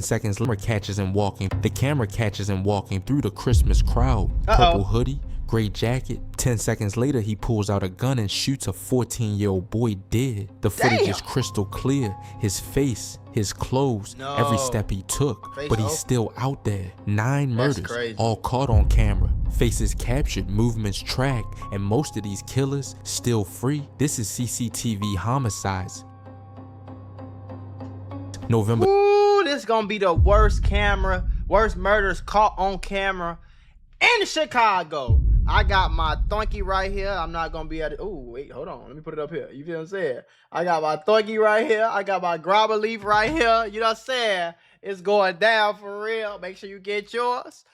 seconds later, the camera catches him walking through the Christmas crowd. Purple hoodie, gray jacket. 10 seconds later, he pulls out a gun and shoots a 14-year-old boy dead. The footage is crystal clear. His face, his clothes, every step he took. But he's still out there. 9 murders, all caught on camera. Faces captured, movements tracked, and most of these killers still free. This is CCTV homicides. November. Ooh, this gonna be the worst murders caught on camera in Chicago. I got my thunky right here. I'm not gonna be able to. Ooh, wait, hold on. Let me put it up here. You feel what I'm saying? I got my thunky right here. I got my grabber leaf right here. You know what I'm saying? It's going down for real. Make sure you get yours.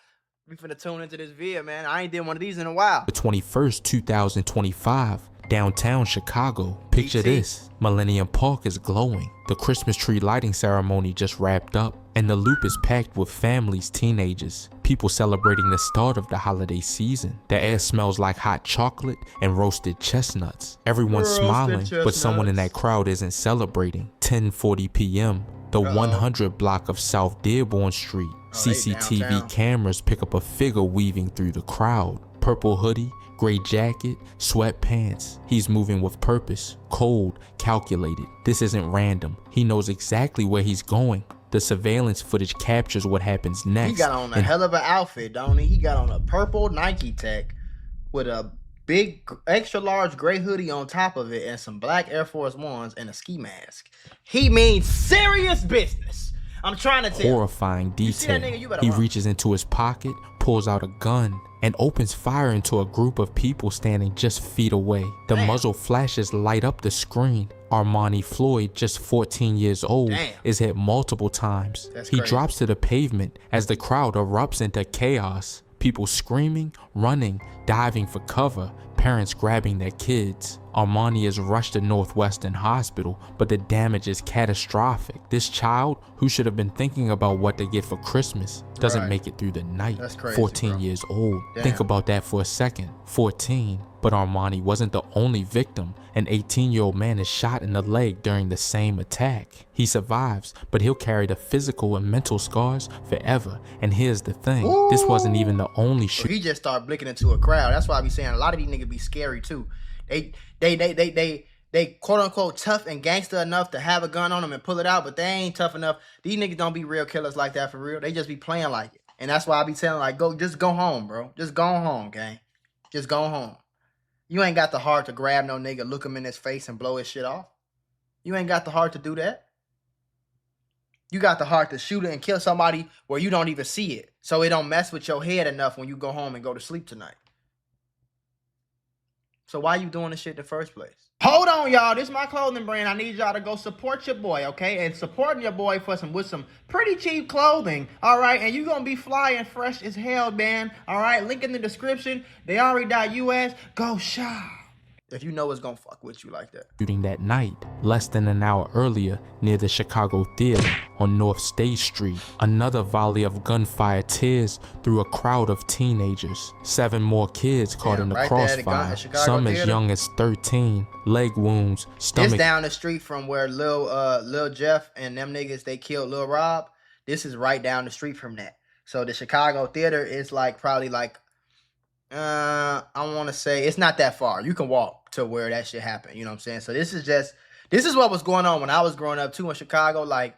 We finna tune into this video, man. I ain't did one of these in a while. The 21st, 2025. Downtown Chicago. Picture this. Millennium Park is glowing. The Christmas tree lighting ceremony just wrapped up, and the loop is packed with families, teenagers, people celebrating the start of the holiday season. The air smells like hot chocolate and roasted chestnuts. Everyone's smiling, but someone in that crowd isn't celebrating. 10:40 p.m. The 100 block of South Dearborn Street. CCTV cameras pick up a figure weaving through the crowd. Purple hoodie, gray jacket, sweatpants. He's moving with purpose, cold, calculated. This isn't random. He knows exactly where he's going. The surveillance footage captures what happens next. He got on a hell of an outfit, don't he? He got on a purple Nike Tech with a big, extra large gray hoodie on top of it and some black Air Force Ones and a ski mask. He means serious business. I'm trying to tell. Horrifying detail. He reaches into his pocket, pulls out a gun, and opens fire into a group of people standing just feet away. The muzzle flashes light up the screen. Armani Floyd, just 14 years old, is hit multiple times. He drops to the pavement as the crowd erupts into chaos. People screaming, running, diving for cover, parents grabbing their kids. Armani is rushed to Northwestern Hospital, but the damage is catastrophic. This child, who should have been thinking about what to get for Christmas, doesn't make it through the night. That's crazy, 14 years old. Think about that for a second. 14. But Armani wasn't the only victim. An 18-year-old man is shot in the leg during the same attack. He survives, but he'll carry the physical and mental scars forever. And here's the thing, this wasn't even the only shooting. He just started blinking into a crowd. That's why I be saying a lot of these niggas be scary too. They quote unquote tough and gangster enough to have a gun on them and pull it out, but they ain't tough enough. These niggas don't be real killers like that for real. They just be playing like it. And that's why I be telling like, just go home, bro. Just go home, gang. Just go home. You ain't got the heart to grab no nigga, look him in his face and blow his shit off. You ain't got the heart to do that. You got the heart to shoot it and kill somebody where you don't even see it. So it don't mess with your head enough when you go home and go to sleep tonight. So why you doing this shit in the first place? Hold on, y'all. This is my clothing brand. I need y'all to go support your boy, okay? And supporting your boy with some pretty cheap clothing, all right? And you gonna be fly and fresh as hell, man, all right? Link in the description. Deari.us. Go shop. If you know it's gonna fuck with you like that. Shooting that night, less than an hour earlier, near the Chicago Theater on North State Street. Another volley of gunfire tears through a crowd of teenagers. 7 more kids caught in the crossfire, some as young as 13. Leg wounds, stomach. This down the street from where Lil Jeff and them niggas, they killed Lil Rob. This is right down the street from that. So the Chicago Theater is like probably like, I want to say it's not that far. You can walk to where that shit happened. You know what I'm saying? So this is what was going on when I was growing up too in Chicago. Like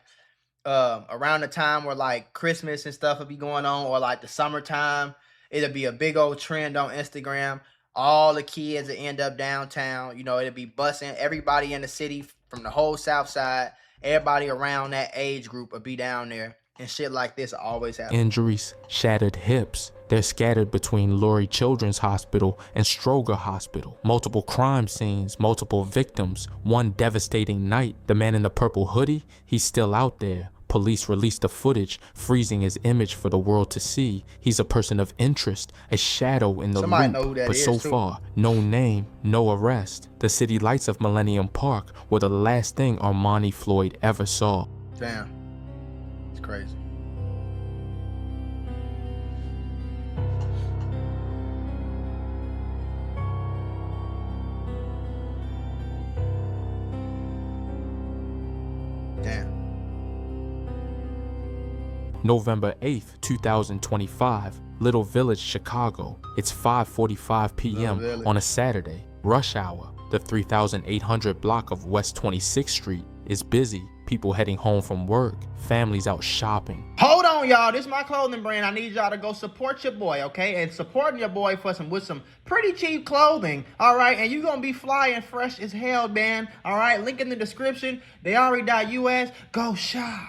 around the time where like Christmas and stuff would be going on, or like the summertime, it'll be a big old trend on Instagram. All the kids that end up downtown, you know, it'll be busing everybody in the city from the whole South Side. Everybody around that age group will be down there. And shit like this always happens. Injuries, shattered hips. They're scattered between Lurie Children's Hospital and Stroger Hospital. Multiple crime scenes, multiple victims, one devastating night. The man in the purple hoodie, he's still out there. Police released the footage, freezing his image for the world to see. He's a person of interest, a shadow in the loop, but so far, no name, no arrest. The city lights of Millennium Park were the last thing Armani Floyd ever saw. Damn. Crazy. Damn. November 8th, 2025, Little Village, Chicago. It's 5:45 p.m. on a Saturday, rush hour. The 3800 block of West 26th Street is busy. People heading home from work, families out shopping. Hold on, y'all. This is my clothing brand. I need y'all to go support your boy, okay? And supporting your boy with some pretty cheap clothing, all right? And you gonna be fly and fresh as hell, man. All right, link in the description. They.us. Go shop.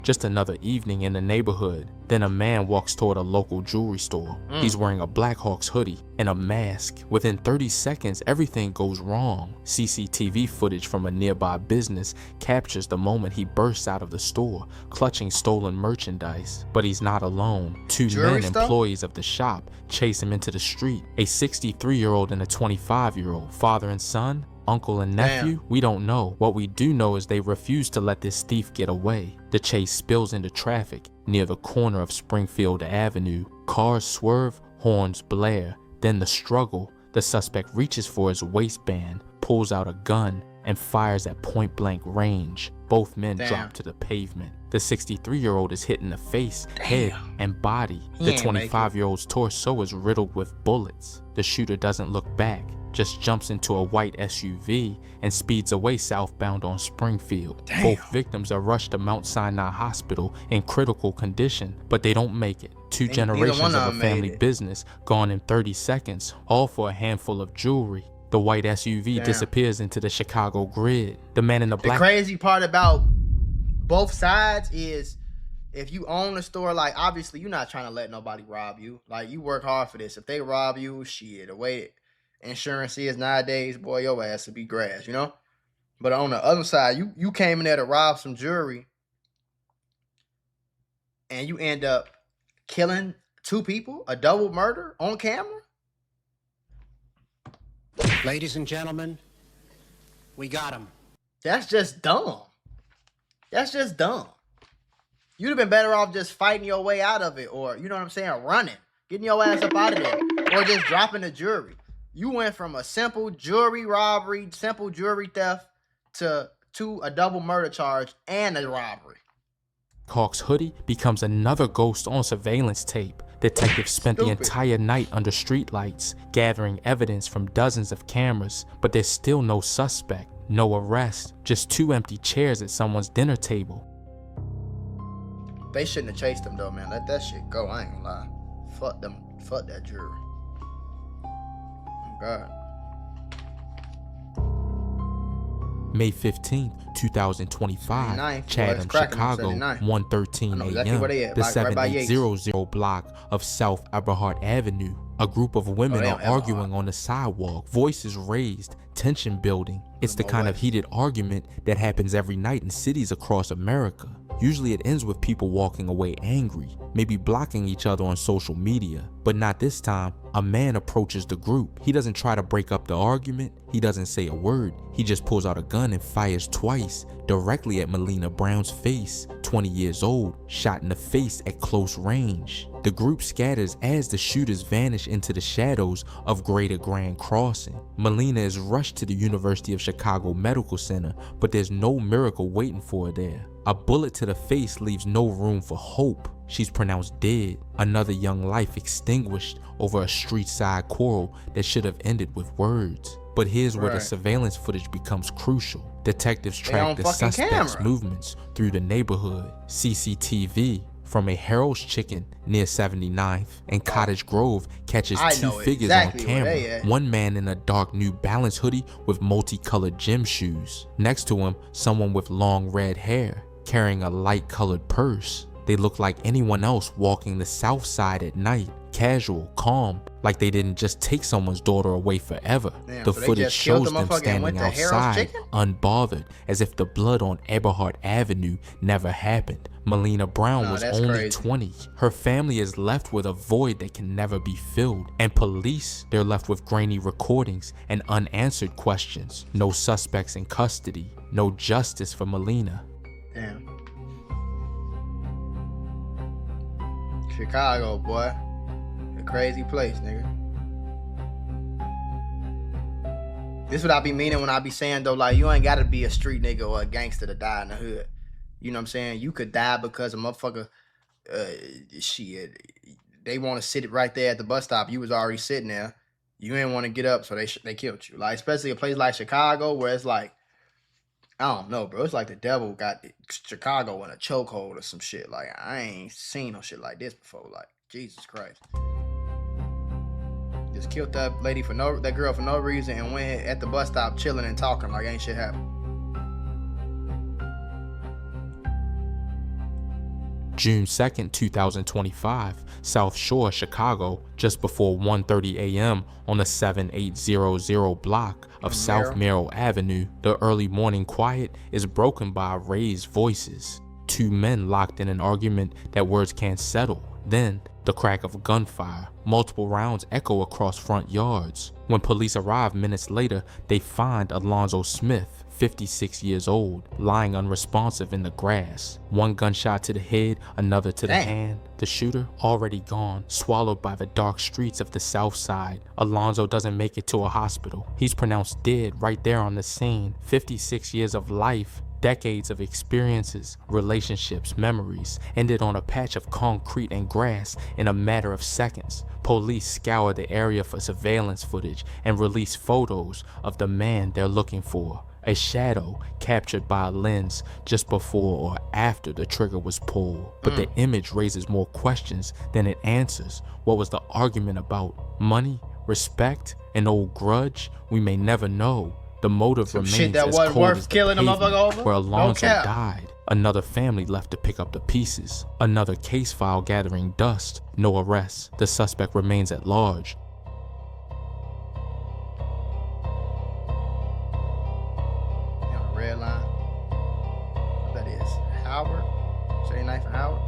Just another evening in the neighborhood. Then a man walks toward a local jewelry store. He's wearing a Blackhawks hoodie and a mask. Within 30 seconds, everything goes wrong. CCTV footage from a nearby business captures the moment he bursts out of the store, clutching stolen merchandise. But he's not alone. Two men, employees of the shop, chase him into the street. A 63-year-old and a 25-year-old, father and son, uncle and nephew. We don't know. What we do know is they refuse to let this thief get away. The chase spills into traffic near the corner of Springfield Avenue. Cars swerve, horns blare. Then the struggle. The suspect reaches for his waistband, pulls out a gun, and fires at point-blank range. Both men drop to the pavement. The 63-year-old is hit in the face, head, and body. The 25-year-old's torso is riddled with bullets. The shooter doesn't look back, just jumps into a white SUV and speeds away southbound on Springfield. Both victims are rushed to Mount Sinai Hospital in critical condition, but they don't make it. Two generations of a family business gone in 30 seconds, all for a handful of jewelry. The white SUV disappears into the Chicago grid. The man in the black... The crazy part about both sides is if you own a store, like, obviously you're not trying to let nobody rob you. Like, you work hard for this. If they rob you, shit, the way insurance is nowadays, boy, your ass would be grass, you know? But on the other side, you came in there to rob some jewelry and you end up killing two people, a double murder on camera. Ladies and gentlemen, we got him. That's just dumb. That's just dumb. You'd have been better off just fighting your way out of it, or, you know what I'm saying, running, getting your ass up out of there, or just dropping the jewelry. You went from a simple jewelry robbery, simple jewelry theft, to a double murder charge and a robbery. Hawk's hoodie becomes another ghost on surveillance tape. Detectives spent the entire night under streetlights, gathering evidence from dozens of cameras, but there's still no suspect, no arrest, just two empty chairs at someone's dinner table. They shouldn't have chased them though, man. Let that shit go. I ain't gonna lie. Fuck them. Fuck that jewelry. Oh God. May 15th, 2025, Chatham, Chicago, 1:13 a.m. The 7800 block of South Eberhart Avenue. A group of women are arguing on the sidewalk, voices raised, tension building. It's the kind of heated argument that happens every night in cities across America. Usually it ends with people walking away angry, maybe blocking each other on social media. But not this time. A man approaches the group. He doesn't try to break up the argument. He doesn't say a word. He just pulls out a gun and fires twice, directly at Melina Brown's face, 20 years old, shot in the face at close range. The group scatters as the shooters vanish into the shadows of Greater Grand Crossing. Melina is rushed to the University of Chicago Medical Center, but there's no miracle waiting for her there. A bullet to the face leaves no room for hope. She's pronounced dead. Another young life extinguished over a street-side quarrel that should have ended with words. But here's where the surveillance footage becomes crucial. Detectives track the suspect's movements through the neighborhood. CCTV from a Harold's Chicken near 79th and Cottage Grove catches two figures on camera. One man in a dark New Balance hoodie with multicolored gym shoes. Next to him, someone with long red hair carrying a light-colored purse. They look like anyone else walking the south side at night. Casual, calm, like they didn't just take someone's daughter away forever. The footage shows them standing outside, unbothered, as if the blood on Eberhart Avenue never happened. Melina Brown was only 20. Her family is left with a void that can never be filled. And police, they're left with grainy recordings and unanswered questions. No suspects in custody. No justice for Melina. Damn. Chicago, boy. A crazy place, nigga. This what I be meaning when I be saying though, like, you ain't gotta be a street nigga or a gangster to die in the hood. You know what I'm saying? You could die because a motherfucker shit, they want to sit right there at the bus stop. You was already sitting there. You didn't want to get up, so they killed you. Like, especially a place like Chicago, where it's like, I don't know, bro. It's like the devil got Chicago in a chokehold or some shit. Like, I ain't seen no shit like this before. Like, Jesus Christ. Just killed that girl for no reason and went at the bus stop chilling and talking like ain't shit happened. June 2nd, 2025, South Shore, Chicago, just before 1:30 a.m. on the 7800 block of South Merrill Avenue, the early morning quiet is broken by raised voices. Two men locked in an argument that words can't settle. Then, the crack of gunfire. Multiple rounds echo across front yards. When police arrive minutes later, they find Alonzo Smith, 56 years old, lying unresponsive in the grass. One gunshot to the head, another to the hand. The shooter already gone, swallowed by the dark streets of the South Side. Alonzo doesn't make it to a hospital. He's pronounced dead right there on the scene. 56 years of life, decades of experiences, relationships, memories, ended on a patch of concrete and grass in a matter of seconds. Police scour the area for surveillance footage and release photos of the man they're looking for. A shadow captured by a lens just before or after the trigger was pulled. But the image raises more questions than it answers. What was the argument about? Money? Respect? An old grudge? We may never know. The motive remains shit that as wasn't cold worth as the killing a motherfucker pavement over? where Alonzo No cap. died. Another family left to pick up the pieces. Another case file gathering dust. No arrests. The suspect remains at large. Red line. What that is? Howard? Say knife and Howard?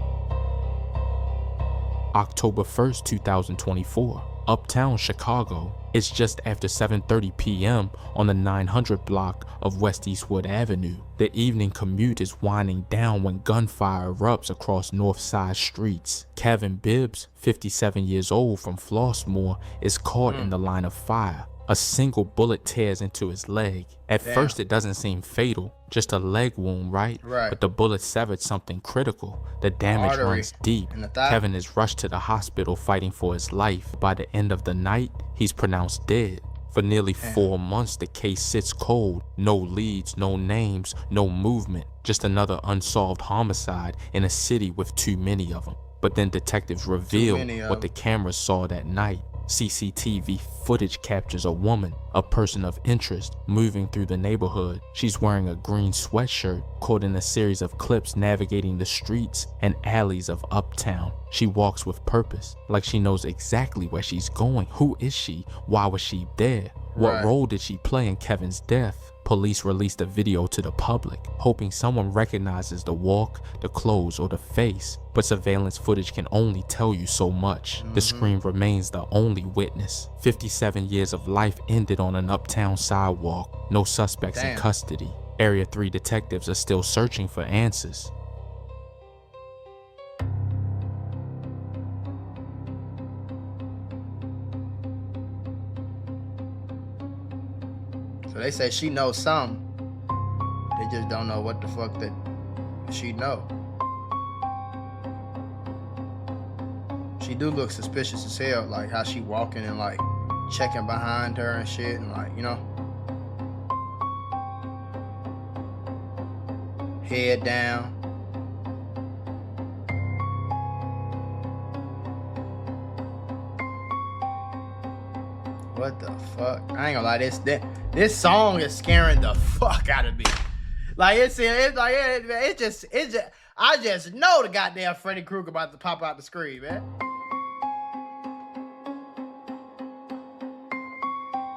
October 1st, 2024. Uptown, Chicago. It's just after 7:30 p.m. on the 900 block of West Eastwood Avenue. The evening commute is winding down when gunfire erupts across North Side streets. Kevin Bibbs, 57 years old from Flossmoor, is caught in the line of fire. A single bullet tears into his leg. At first it doesn't seem fatal, just a leg wound, right? But the bullet severed something critical. The damage runs deep. Kevin is rushed to the hospital fighting for his life. By the end of the night, he's pronounced dead. For nearly 4 months, the case sits cold. No leads, no names, no movement. Just another unsolved homicide in a city with too many of them. But then detectives reveal what the cameras saw that night. CCTV footage captures a woman, a person of interest, moving through the neighborhood. She's wearing a green sweatshirt, caught in a series of clips navigating the streets and alleys of Uptown. She walks with purpose, like she knows exactly where she's going. Who is she? Why was she there? What role did she play in Kevin's death? Police released a video to the public, hoping someone recognizes the walk, the clothes, or the face. But surveillance footage can only tell you so much. The screen remains the only witness. 57 years of life ended on an Uptown sidewalk. No suspects in custody. Area 3 detectives are still searching for answers. So they say she knows something. They just don't know what the fuck that she know. She do look suspicious as hell, like how she walking and like checking behind her and shit, and like, you know, head down. What the fuck? I ain't gonna lie, this song is scaring the fuck out of me. Like it's just I just know the goddamn Freddy Krueger about to pop out the screen, man.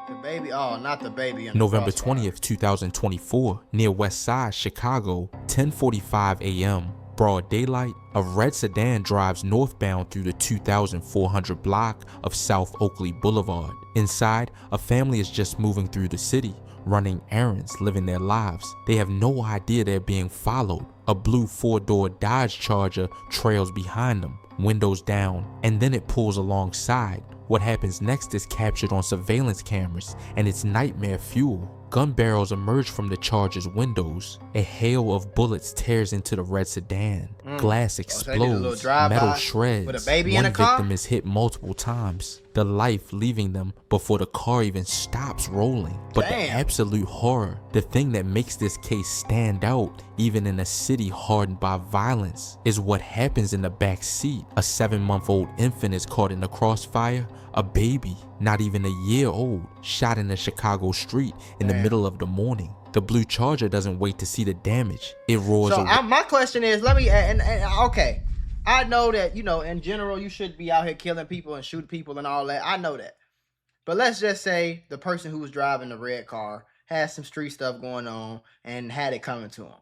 The baby, oh, not the baby. November 20th, 2024, near West Side, Chicago, 10:45 a.m. Broad daylight, a red sedan drives northbound through the 2,400 block of South Oakley Boulevard. Inside, a family is just moving through the city, running errands, living their lives. They have no idea they're being followed. A blue 4-door Dodge Charger trails behind them, windows down, and then it pulls alongside. What happens next is captured on surveillance cameras, and it's nightmare fuel. gun barrels emerge from the Charger's windows. A hail of bullets tears into the red sedan. Glass So they did a little explodes, drive-by metal shreds. with a baby in One the car? victim is hit multiple times, the life leaving them before the car even stops rolling. But the Damn. absolute horror, the thing that makes this case stand out even in a city hardened by violence, is what happens in the back seat. A 7-month-old infant is caught in the crossfire. A baby, not even a year old, shot in a Chicago street in the middle of the morning. The blue Charger doesn't wait to see the damage. It roars So away. my question is, let me and okay, I know that, you know, in general you should be out here killing people and shooting people and all that. I know that. But let's just say the person who was driving the red car had some street stuff going on and had it coming to him.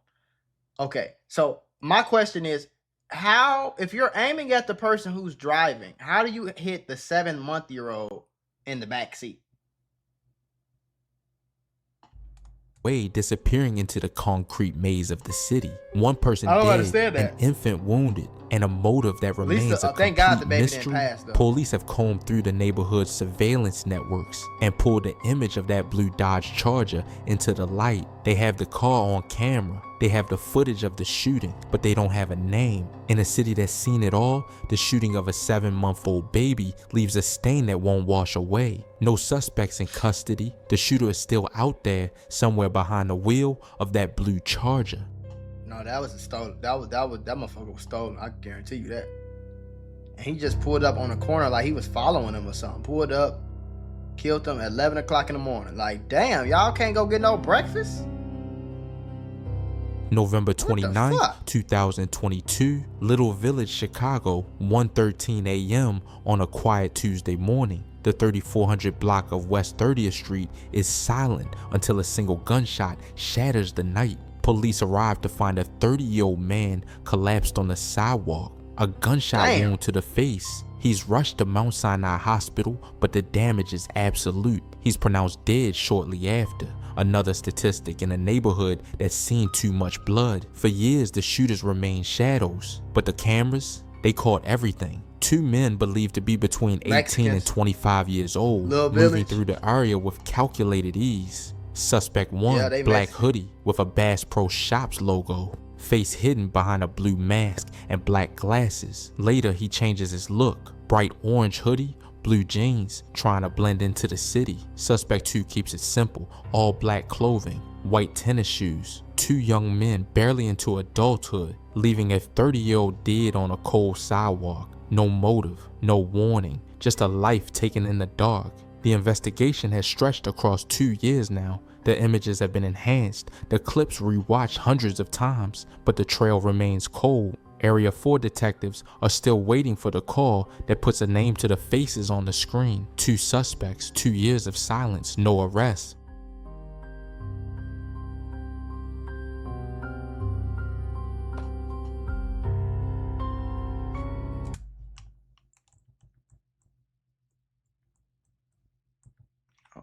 Okay, so my question is, how, if you're aiming at the person who's driving, how do you hit the 7-month-old in the back seat? Way disappearing into the concrete maze of the city. One person I don't dead, understand an that. infant wounded, and a motive that remains a thank God the complete baby didn't mystery. pass, though. Police have combed through the neighborhood's surveillance networks and pulled the image of that blue Dodge Charger into the light. They have the car on camera. They have the footage of the shooting, but they don't have a name. In a city that's seen it all, the shooting of a 7-month-old baby leaves a stain that won't wash away. No suspects in custody. The shooter is still out there, somewhere behind the wheel of that blue Charger. No, that was a stolen. That motherfucker was stolen. I can guarantee you that. And he just pulled up on the corner like he was following him or something. Pulled up, killed him at 11 o'clock in the morning. Like, damn, y'all can't go get no breakfast? November What the 29, fuck? 2022, Little Village, Chicago, 1:13 a.m. on a quiet Tuesday morning. The 3400 block of West 30th Street is silent until a single gunshot shatters the night. Police arrive to find a 30-year-old man collapsed on the sidewalk, a gunshot Damn. wound to the face. He's rushed to Mount Sinai Hospital, but the damage is absolute. He's pronounced dead shortly after. Another statistic in a neighborhood that's seen too much blood. For years, the shooters remained shadows, but the cameras, they caught everything. Two men believed to be between 18 and Mexicans. 25 years old, Little moving village. through the area with calculated ease. Suspect 1, Yeah, they black Mexican. hoodie with a Bass Pro Shops logo. Face hidden behind a blue mask and black glasses. Later, he changes his look. Bright orange hoodie, blue jeans, trying to blend into the city. Suspect 2 keeps it simple, all black clothing, white tennis shoes. Two young men barely into adulthood, leaving a 30-year-old dead on a cold sidewalk. No motive, no warning, just a life taken in the dark. The investigation has stretched across 2 years now. The images have been enhanced, the clips rewatched hundreds of times, but the trail remains cold. Area 4 detectives are still waiting for the call that puts a name to the faces on the screen. 2 suspects, 2 years of silence, no arrests.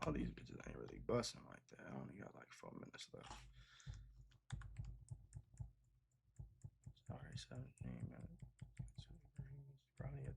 All these bitches ain't really busting like that. I only got like 4 minutes left. Sorry, 17 minutes. Probably a